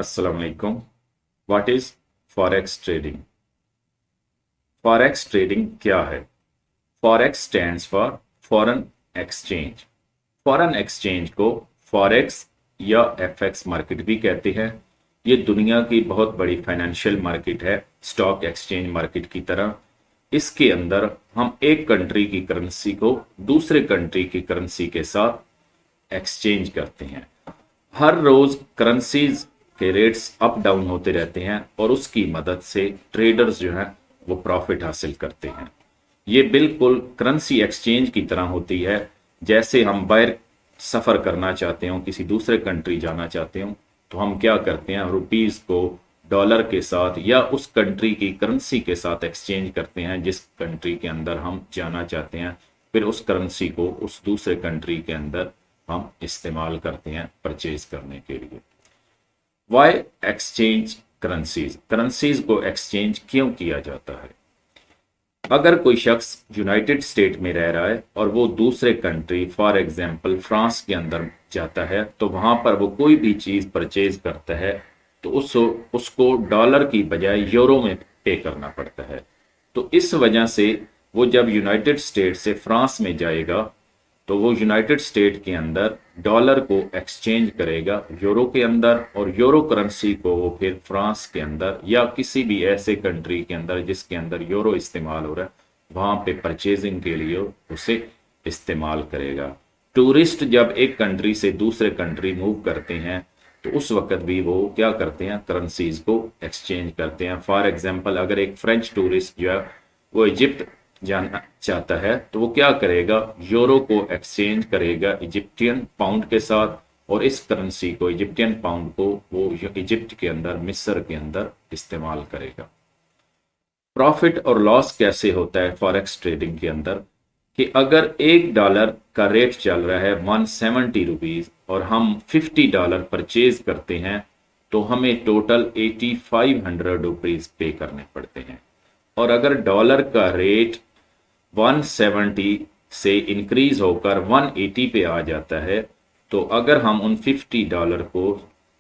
अस्सलाम वालेकुम। What is forex trading? Forex trading क्या है? Forex stands for foreign exchange. Foreign exchange को फॉरेक्स या एफएक्स मार्केट भी कहते हैं। ये दुनिया की बहुत बड़ी फाइनेंशियल मार्केट है, स्टॉक एक्सचेंज मार्केट की तरह। इसके अंदर हम एक कंट्री की करेंसी को दूसरे कंट्री की करेंसी के साथ एक्सचेंज करते हैं। हर रोज करेंसीज के रेट्स अप डाउन होते रहते हैं और उसकी मदद से ट्रेडर्स जो हैं वो प्रॉफिट हासिल करते हैं। ये बिल्कुल करेंसी एक्सचेंज की तरह होती है। जैसे हम बाहर सफ़र करना चाहते हो, किसी दूसरे कंट्री जाना चाहते हो, तो हम क्या करते हैं, रुपीस को डॉलर के साथ या उस कंट्री की करेंसी के साथ एक्सचेंज करते हैं जिस कंट्री के अंदर हम जाना चाहते हैं। फिर उस करेंसी को उस दूसरे कंट्री के अंदर हम इस्तेमाल करते हैं परचेज करने के लिए। Why exchange currencies? करेंसीज को एक्सचेंज क्यों किया जाता है? अगर कोई शख्स यूनाइटेड स्टेट में रह रहा है और वो दूसरे कंट्री फॉर एग्जांपल फ्रांस के अंदर जाता है, तो वहां पर वो कोई भी चीज परचेज करता है तो उसको डॉलर की बजाय यूरो में पे करना पड़ता है। तो इस वजह से वो जब यूनाइटेड स्टेट से फ्रांस में जाएगा तो वो यूनाइटेड स्टेट के अंदर डॉलर को एक्सचेंज करेगा यूरो के अंदर, और यूरो करेंसी को वो फिर फ्रांस के अंदर या किसी भी ऐसे कंट्री के अंदर जिसके अंदर यूरो इस्तेमाल हो रहा है वहां पे परचेजिंग के लिए उसे इस्तेमाल करेगा। टूरिस्ट जब एक कंट्री से दूसरे कंट्री मूव करते हैं तो उस वक्त भी वो क्या करते हैं, करेंसीज को एक्सचेंज करते हैं। फॉर एग्जाम्पल, अगर एक फ्रेंच टूरिस्ट जो है वो इजिप्ट जाना चाहता है तो वो क्या करेगा, यूरो को एक्सचेंज करेगा इजिप्टियन पाउंड के साथ, और इस करेंसी को इजिप्टियन पाउंड को वो इजिप्ट के अंदर, मिस्र के अंदर इस्तेमाल करेगा। प्रॉफिट और लॉस कैसे होता है फॉरेक्स ट्रेडिंग के अंदर? कि अगर $1 का रेट चल रहा है 170 रुपीज और हम $50 परचेज करते हैं तो हमें टोटल 8500 रुपीज पे करने पड़ते हैं। और अगर डॉलर का रेट 170 से इंक्रीज होकर 180 पे आ जाता है तो अगर हम उन $50 को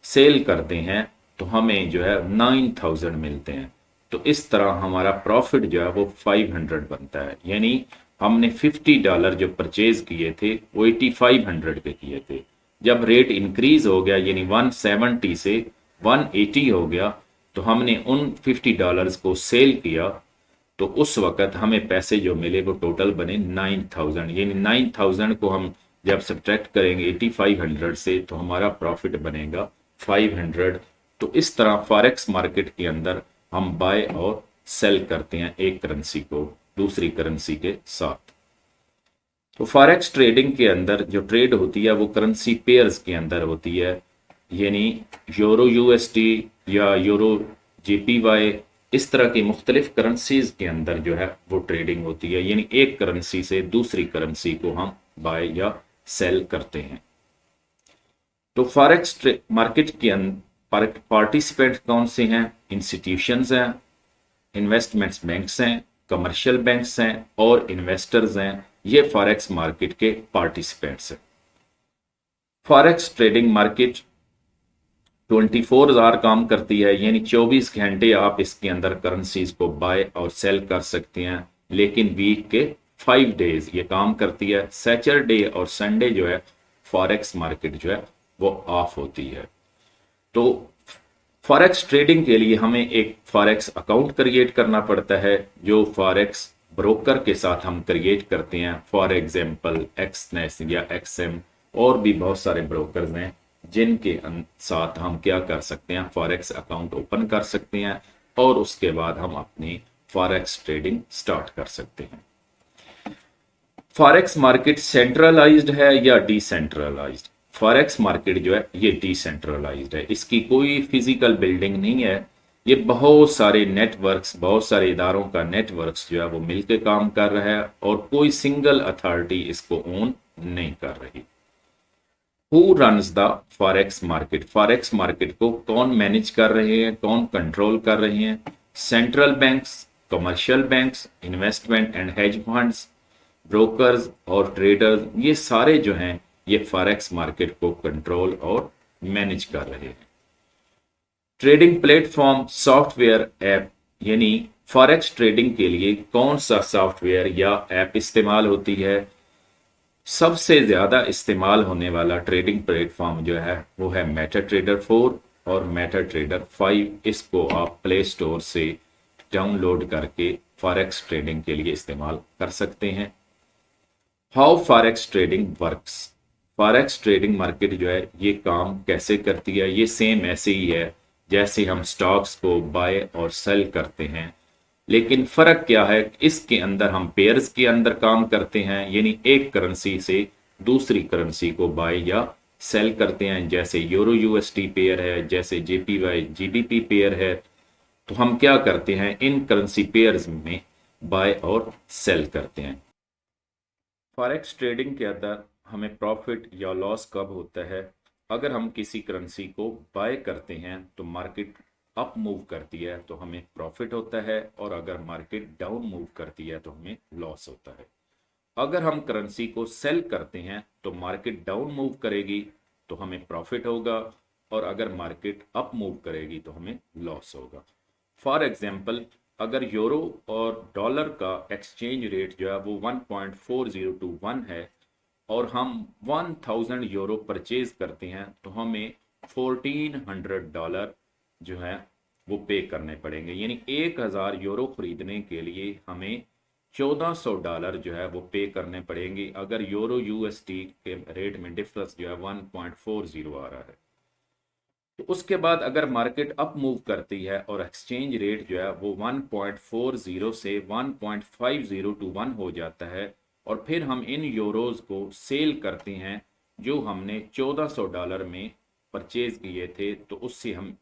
सेल करते हैं तो हमें जो है 9000 मिलते हैं। तो इस तरह हमारा प्रॉफिट जो है वो 500 बनता है। यानी हमने $50 जो परचेज किए थे वो 8500 पे किए थे। जब रेट इंक्रीज हो गया यानी 170 से 180 हो गया तो हमने उन $50 को सेल किया, तो उस वक्त हमें पैसे जो मिले वो टोटल बने 9000। यानी 9000 को हम जब सब्ट्रैक्ट करेंगे 8500 से तो हमारा प्रॉफिट बनेगा 500। तो इस तरह फॉरेक्स मार्केट के अंदर हम बाय और सेल करते हैं एक करेंसी को दूसरी करेंसी के साथ। तो फॉरेक्स ट्रेडिंग के अंदर जो ट्रेड होती है वो करेंसी पेयर्स के अंदर होती है, यानी यूरो यूएसडी या यूरो जेपीवाई, इस तरह की मुख्तलिफ करेंसीज के अंदर जो है वो ट्रेडिंग होती है। यानी एक करेंसी से दूसरी करेंसी को हम बाय या सेल करते हैं। तो फॉरेक्स मार्केट के अंदर पार्टिसिपेंट कौन से हैं? इंस्टीट्यूशंस हैं, इन्वेस्टमेंट्स बैंक्स हैं, कमर्शियल बैंक्स हैं और इन्वेस्टर्स हैं। ये फॉरेक्स मार्केट के पार्टिसिपेंट्स हैं। फॉरेक्स ट्रेडिंग मार्केट 24 आवर काम करती है, यानी 24 घंटे आप इसके अंदर करेंसीज को बाय और सेल कर सकते हैं। लेकिन वीक के 5 डेज ये काम करती है। सैटरडे और संडे जो है फॉरेक्स मार्केट जो है वो ऑफ होती है। तो फॉरेक्स ट्रेडिंग के लिए हमें एक फॉरेक्स अकाउंट क्रिएट करना पड़ता है जो फॉरेक्स ब्रोकर के साथ हम क्रिएट करते हैं। फॉर एग्जांपल एक्सनेस या एक्सएम और भी बहुत सारे ब्रोकर्स हैं जिनके साथ हम क्या कर सकते हैं, फॉरेक्स अकाउंट ओपन कर सकते हैं और उसके बाद हम अपनी फॉरेक्स ट्रेडिंग स्टार्ट कर सकते हैं। फॉरेक्स मार्केट सेंट्रलाइज्ड है या डिसेंट्रलाइज्ड? फॉरेक्स मार्केट जो है ये डिसेंट्रलाइज्ड है। इसकी कोई फिजिकल बिल्डिंग नहीं है। ये बहुत सारे नेटवर्क्स, बहुत सारे इदारों का नेटवर्क्स जो है वो मिलकर काम कर रहा है और कोई सिंगल अथॉरिटी इसको ओन नहीं कर रही। Who runs the forex market? Forex market को कौन मैनेज कर रहे हैं, कौन कंट्रोल कर रहे हैं? Central banks, commercial banks, investment and hedge funds, brokers और ट्रेडर्स, ये सारे जो हैं ये फॉरेक्स मार्केट को कंट्रोल और मैनेज कर रहे हैं। ट्रेडिंग प्लेटफॉर्म सॉफ्टवेयर ऐप यानी फॉरेक्स ट्रेडिंग के लिए कौन सा सॉफ्टवेयर या ऐप इस्तेमाल होती है? सबसे ज्यादा इस्तेमाल होने वाला ट्रेडिंग प्लेटफॉर्म जो है वो है मेटा ट्रेडर 4 और मेटा ट्रेडर 5। इसको आप प्ले स्टोर से डाउनलोड करके फॉरेक्स ट्रेडिंग के लिए इस्तेमाल कर सकते हैं। How forex trading works, forex trading market जो है ये काम कैसे करती है? ये सेम ऐसे ही है जैसे हम स्टॉक्स को बाय और सेल करते हैं, लेकिन फर्क क्या है? इसके अंदर हम पेयर्स के अंदर काम करते हैं, यानी एक करेंसी से दूसरी करेंसी को बाय या सेल करते हैं। जैसे यूरो यूएसडी पेयर है, जैसे जेपीवाई जीबीपी पेयर है। तो हम क्या करते हैं, इन करेंसी पेयर्स में बाय और सेल करते हैं। फॉरेक्स ट्रेडिंग के अंदर हमें प्रॉफिट या लॉस कब होता है? अगर हम किसी करेंसी को बाय करते हैं तो मार्केट अप मूव करती है तो हमें प्रॉफिट होता है, और अगर मार्केट डाउन मूव करती है तो हमें लॉस होता है। अगर हम करेंसी को सेल करते हैं तो मार्केट डाउन मूव करेगी तो हमें प्रॉफिट होगा, और अगर मार्केट अप मूव करेगी तो हमें लॉस होगा। फॉर एग्जाम्पल, अगर यूरो और डॉलर का एक्सचेंज रेट जो है वो 1.40 to 1 है और हम 1000 यूरो परचेज करते हैं तो हमें $1400 जो है वो पे करने पड़ेंगे। यानी 1000 यूरो खरीदने के लिए हमें $1400 जो है वो पे करने पड़ेंगे, अगर यूरो यूएसडी के रेट में डिफरेंस जो है 1.40 आ रहा है। तो उसके बाद अगर मार्केट अप मूव करती है और एक्सचेंज रेट जो है वो 1.40 से 1.50 to 1 हो जाता है, और फिर हम इन यूरोज को सेल करते हैं जो हमने $1400 में परचेज किए थे, तो उससे हम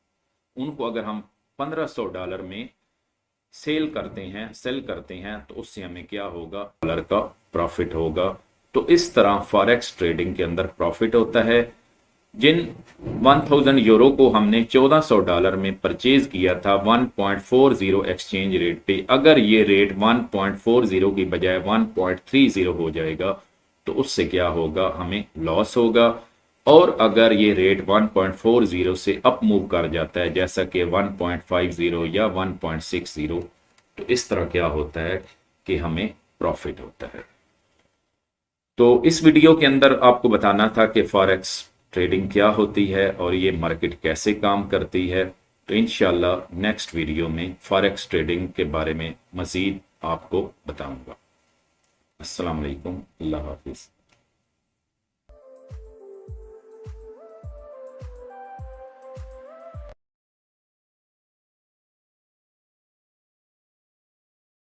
उनको अगर हम $1500 में सेल करते हैं तो उससे हमें क्या होगा, डॉलर का प्रॉफिट होगा। तो इस तरह फॉरेक्स ट्रेडिंग के अंदर प्रॉफिट होता है। जिन 1000 यूरो को हमने $1400 में परचेज किया था 1.40 एक्सचेंज रेट पे, अगर ये रेट 1.40 की बजाय 1.30 हो जाएगा तो उससे क्या होगा, हमें लॉस होगा। और अगर ये रेट 1.40 से अप मूव कर जाता है जैसा कि 1.50 या 1.60, तो इस तरह क्या होता है कि हमें प्रॉफिट होता है। तो इस वीडियो के अंदर आपको बताना था कि फॉरेक्स ट्रेडिंग क्या होती है और ये मार्केट कैसे काम करती है। तो इंशाल्लाह नेक्स्ट वीडियो में फॉरेक्स ट्रेडिंग के बारे में मज़ीद आपको बताऊंगा। अस्सलाम वालेकुम, अल्लाह हाफिज़।